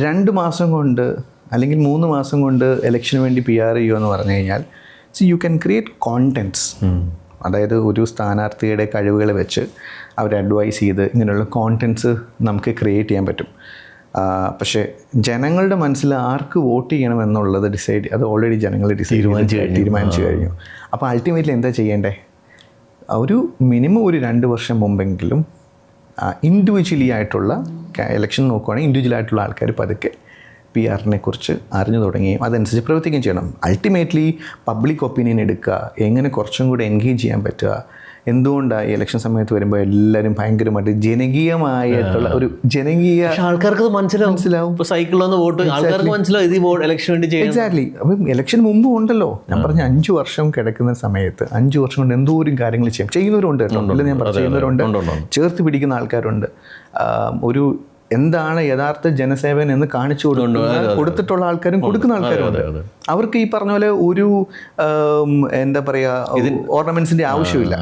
2 മാസം കൊണ്ട് അല്ലെങ്കിൽ 3 മാസം കൊണ്ട് ഇലക്ഷന് വേണ്ടി PR ചെയ്യുമെന്ന് പറഞ്ഞു കഴിഞ്ഞാൽ യു ക്യാൻ ക്രിയേറ്റ് കോണ്ടൻറ്റ്സ്. അതായത് ഒരു സ്ഥാനാർത്ഥിയുടെ കഴിവുകൾ വെച്ച് അവരെ അഡ്വൈസ് ചെയ്ത് ഇങ്ങനെയുള്ള കോണ്ടൻറ്റ്സ് നമുക്ക് ക്രിയേറ്റ് ചെയ്യാൻ പറ്റും. പക്ഷേ ജനങ്ങളുടെ മനസ്സിൽ ആർക്ക് വോട്ട് ചെയ്യണം എന്നുള്ളത് അത് ഓൾറെഡി ജനങ്ങൾ തീരുമാനിച്ചു കഴിഞ്ഞു. അപ്പോൾ അൾട്ടിമേറ്റ്ലി എന്താ ചെയ്യേണ്ടേ? ഒരു മിനിമം ഒരു 2 വർഷം മുമ്പെങ്കിലും ഇൻഡിവിജ്വലി ആയിട്ടുള്ള ഇലക്ഷൻ നോക്കുകയാണെങ്കിൽ ഇൻഡിവിജ്വൽ ആയിട്ടുള്ള ആൾക്കാർ പതുക്കെ PR-നെ കുറിച്ച് അറിഞ്ഞു തുടങ്ങുകയും അതനുസരിച്ച് പ്രവർത്തിക്കുകയും ചെയ്യണം. അൾട്ടിമേറ്റ്ലി പബ്ലിക് ഒപ്പീനിയൻ എടുക്കുക, എങ്ങനെ കുറച്ചും കൂടെ എൻഗേജ് ചെയ്യാൻ പറ്റുക. എന്തുകൊണ്ടാണ് ഇലക്ഷൻ സമയത്ത് വരുമ്പോൾ എല്ലാവരും ഭയങ്കരമായിട്ട് ജനകീയമായിട്ടുള്ള ഒരു ആൾക്കാർക്ക് മനസ്സിലാവും. സൈക്കിളിലൊന്ന് വോട്ട് ആൾക്കാർക്ക് മനസ്സിലാവും ഇത് ഇലക്ഷൻ വേണ്ടി ചെയ്യും. എക്സാക്ട്ലി. അപ്പം ഇലക്ഷൻ മുമ്പ് ഉണ്ടല്ലോ, ഞാൻ പറഞ്ഞ 5 വർഷം കിടക്കുന്ന സമയത്ത് 5 വർഷം കൊണ്ട് എന്തോരം കാര്യങ്ങൾ ചെയ്യുന്നവരുണ്ട് കേട്ടോ. ഇല്ല ഞാൻ പറഞ്ഞു, ചെയ്യുന്നവരുണ്ട്, ചേർത്ത് പിടിക്കുന്ന ആൾക്കാരുണ്ട്. ഒരു എന്താണ് യഥാർത്ഥ ജനസേവൻ എന്ന് കാണിച്ചു കൊടുത്തിട്ടുള്ള ആൾക്കാരും കൊടുക്കുന്ന ആൾക്കാരുണ്ട്. അവർക്ക് ഈ പറഞ്ഞ പോലെ ഒരു എന്താ പറയുക ഓർണമെന്റ്സിന്റെ ആവശ്യമില്ല.